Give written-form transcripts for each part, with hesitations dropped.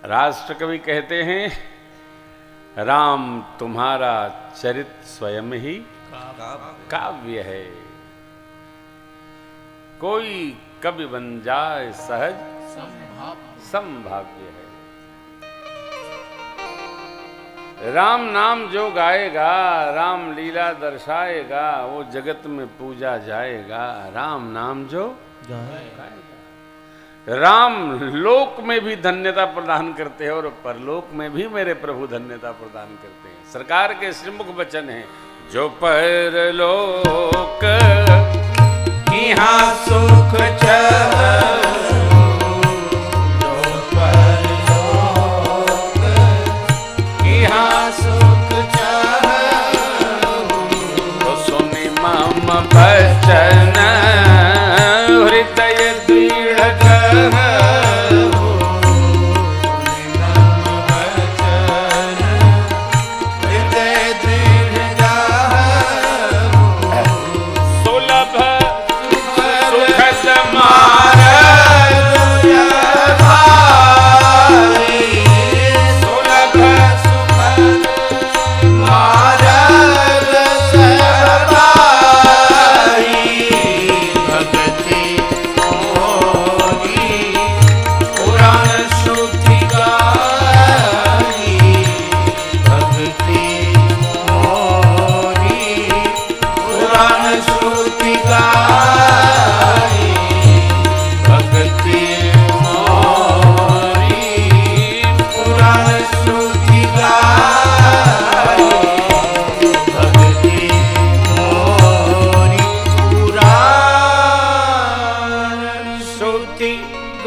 राष्ट्र कवि कहते हैं, राम तुम्हारा चरित स्वयं ही काव्य है। कोई कवि बन जाए सहज संभाव्य है। राम नाम जो गाएगा, राम लीला दर्शाएगा, वो जगत में पूजा जाएगा। राम नाम जो गाएगा, राम लोक में भी धन्यता प्रदान करते हैं और परलोक में भी मेरे प्रभु धन्यता प्रदान करते हैं। सरकार के श्रीमुख वचन है, जो परलोक यहाँ सुख बचन हृदय दृढ़ सुलभ सुखद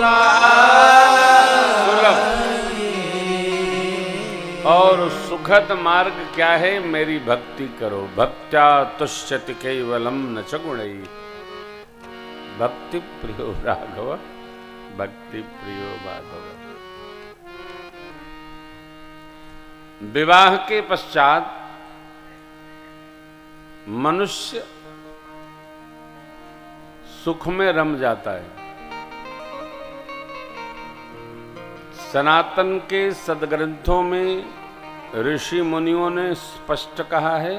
और सुखद मार्ग क्या है? मेरी भक्ति करो। भक्त्या तुष्यति केवलम न च गुणै, भक्ति प्रियो राघव भक्ति प्रियो माधव। विवाह के पश्चात मनुष्य सुख में रम जाता है। सनातन के सदग्रंथों में ऋषि मुनियों ने स्पष्ट कहा है,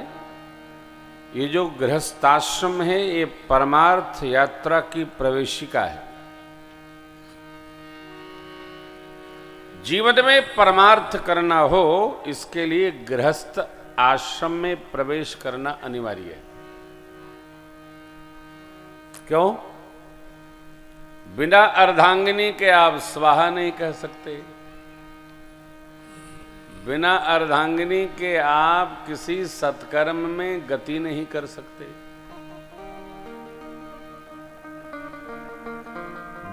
ये जो गृहस्थाश्रम है ये परमार्थ यात्रा की प्रवेशिका है। जीवन में परमार्थ करना हो, इसके लिए गृहस्थ आश्रम में प्रवेश करना अनिवार्य है। क्यों? बिना अर्धांगिनी के आप स्वाहा नहीं कह सकते। बिना अर्धांगिनी के आप किसी सत्कर्म में गति नहीं कर सकते।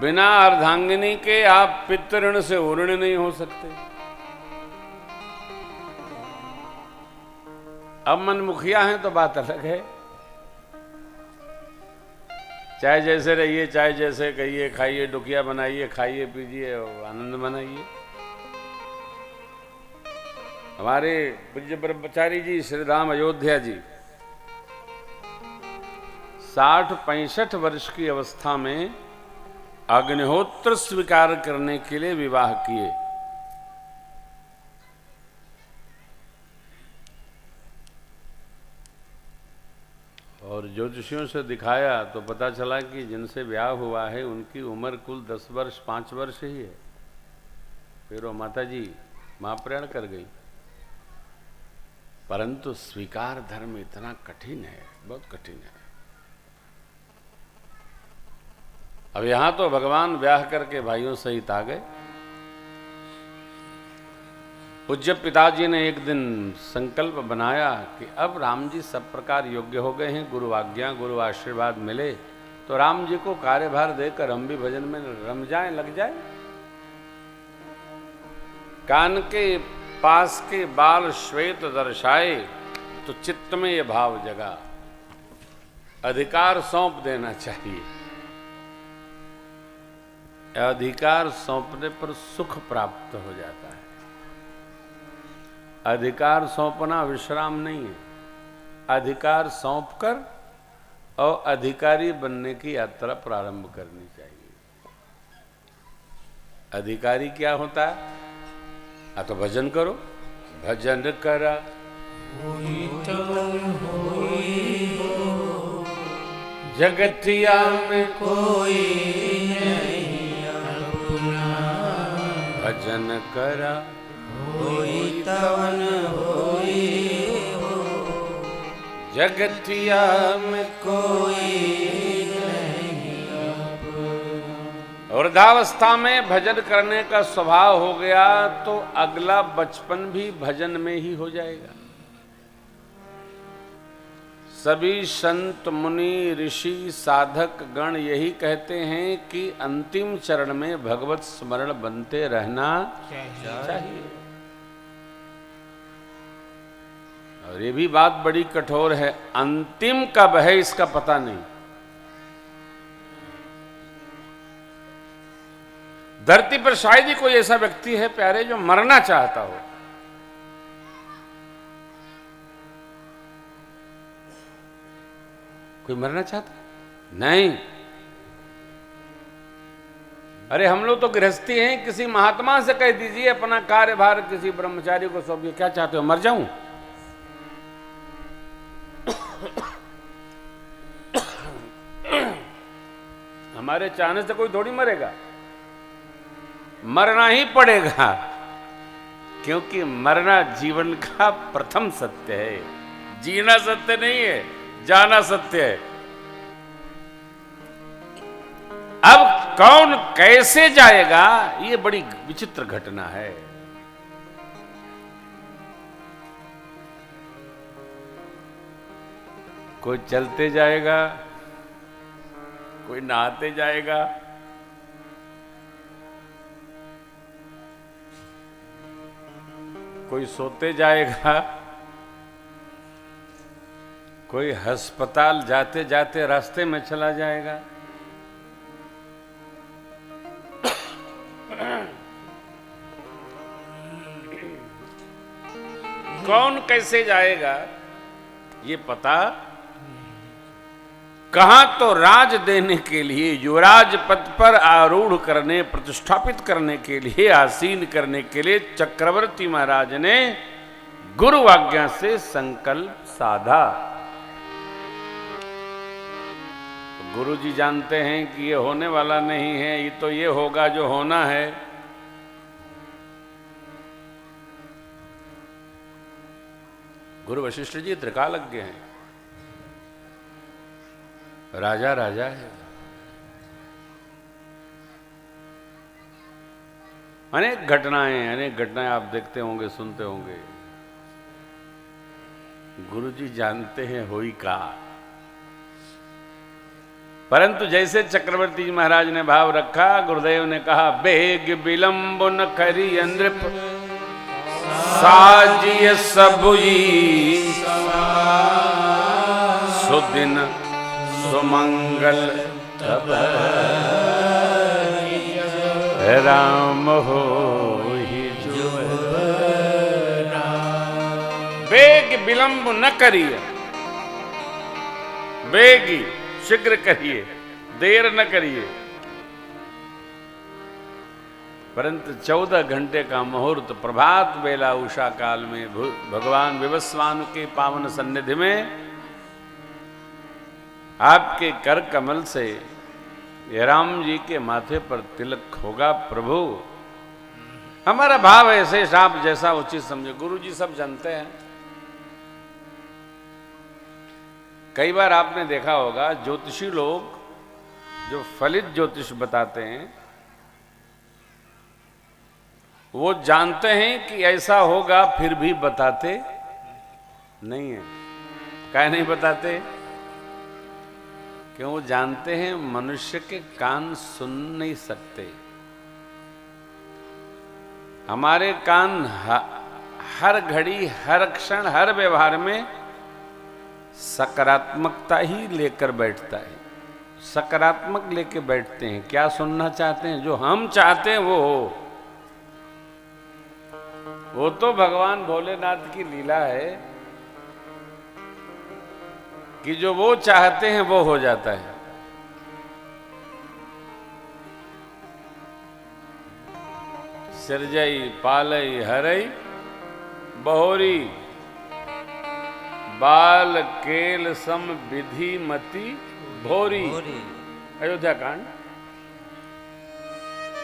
बिना अर्धांगिनी के आप पितृऋण से ऊर्ण नहीं हो सकते। अब मनमुखिया हैं तो बात अलग है, चाहे जैसे रहिए, चाहे जैसे कहिए, खाइए डुकिया बनाइए, खाइए पीजिए और आनंद मनाइए। हमारे पूज्य ब्रह्मचारी जी श्री राम अयोध्या जी 60-65 वर्ष की अवस्था में अग्निहोत्र स्वीकार करने के लिए विवाह किए। और ज्योतिषियों से दिखाया तो पता चला कि जिनसे ब्याह हुआ है उनकी उम्र कुल 10 वर्ष 5 वर्ष ही है। फिर वो माता जी महाप्राण कर गई। परंतु स्वीकार धर्म इतना कठिन है, बहुत कठिन है। अब यहां तो भगवान ब्याह करके भाइयों सहित आ गए। पूज्य पिताजी ने एक दिन संकल्प बनाया कि अब राम जी सब प्रकार योग्य हो गए हैं, गुरु आज्ञा गुरु आशीर्वाद मिले तो राम जी को कार्यभार देकर हम भी भजन में रम जाएं, लग जाए। कान के पास के बाल श्वेत दर्शाए तो चित्त में ये भाव जगा, अधिकार सौंप देना चाहिए। अधिकार सौंपने पर सुख प्राप्त हो जाता है। अधिकार सौंपना विश्राम नहीं है। अधिकार सौंपकर और अधिकारी बनने की यात्रा प्रारंभ करनी चाहिए। अधिकारी क्या होता है? तो भजन करो। भजन करा जगतिया में कोई नहीं अपना, भजन करा होई तवन होई हो, जगतिया में कोई नहीं अपना। वृद्धावस्था में भजन करने का स्वभाव हो गया तो अगला बचपन भी भजन में ही हो जाएगा। सभी संत मुनि ऋषि साधक गण यही कहते हैं कि अंतिम चरण में भगवत स्मरण बनते रहना चाहिए। और ये भी बात बड़ी कठोर है, अंतिम कब है इसका पता नहीं। धरती पर शायद ही कोई ऐसा व्यक्ति है प्यारे जो मरना चाहता हो। कोई मरना चाहता नहीं। अरे हम लोग तो गृहस्थी हैं, किसी महात्मा से कह दीजिए अपना कार्यभार किसी ब्रह्मचारी को सौंपिए, क्या चाहते हो मर जाऊं? हमारे चाहने से कोई थोड़ी मरेगा, मरना ही पड़ेगा, क्योंकि मरना जीवन का प्रथम सत्य है। जीना सत्य नहीं है, जाना सत्य है। अब कौन कैसे जाएगा ये बड़ी विचित्र घटना है। कोई चलते जाएगा, कोई नहाते जाएगा, कोई सोते जाएगा, कोई अस्पताल जाते जाते रास्ते में चला जाएगा। कौन कैसे जाएगा ये पता। कहां तो राज देने के लिए, युवराज पद पर आरूढ़ करने, प्रतिष्ठापित करने के लिए, आसीन करने के लिए चक्रवर्ती महाराज ने गुरु आज्ञा से संकल्प साधा। गुरु जी जानते हैं कि ये होने वाला नहीं है, ये तो ये होगा जो होना है। गुरु वशिष्ठ जी त्रिकालज्ञ हैं, राजा राजा है। अनेक घटनाएं आप देखते होंगे, सुनते होंगे। गुरु जी जानते हैं होई का। परंतु जैसे चक्रवर्ती जी महाराज ने भाव रखा, गुरुदेव ने कहा बेग विलंब न करी नृप, साजिय सबुई सुदिन सुमंगल तब राम हो ही बेग विलंब न करिए, बेगी शीघ्र करिए, देर न करिए। परंतु 14 घंटे का मुहूर्त प्रभात बेला उषा काल में भगवान विवस्वान के पावन सन्निधि में आपके कर कमल से राम जी के माथे पर तिलक होगा। प्रभु हमारा भाव ऐसे आप जैसा उचित समझे। गुरु जी सब जानते हैं। कई बार आपने देखा होगा ज्योतिषी लोग जो फलित ज्योतिष बताते हैं, वो जानते हैं कि ऐसा होगा, फिर भी बताते नहीं है। काहे नहीं बताते? क्यों? वो जानते हैं मनुष्य के कान सुन नहीं सकते। हमारे कान हर घड़ी, हर क्षण, हर व्यवहार में सकारात्मकता ही लेकर बैठता है। सकारात्मक लेके बैठते हैं। क्या सुनना चाहते हैं? जो हम चाहते हैं वो हो। वो तो भगवान भोलेनाथ की लीला है कि जो वो चाहते हैं वो हो जाता है। सिरजई पालई हरई बहोरी बाल केल सम विधि मति भोरी। अयोध्या कांड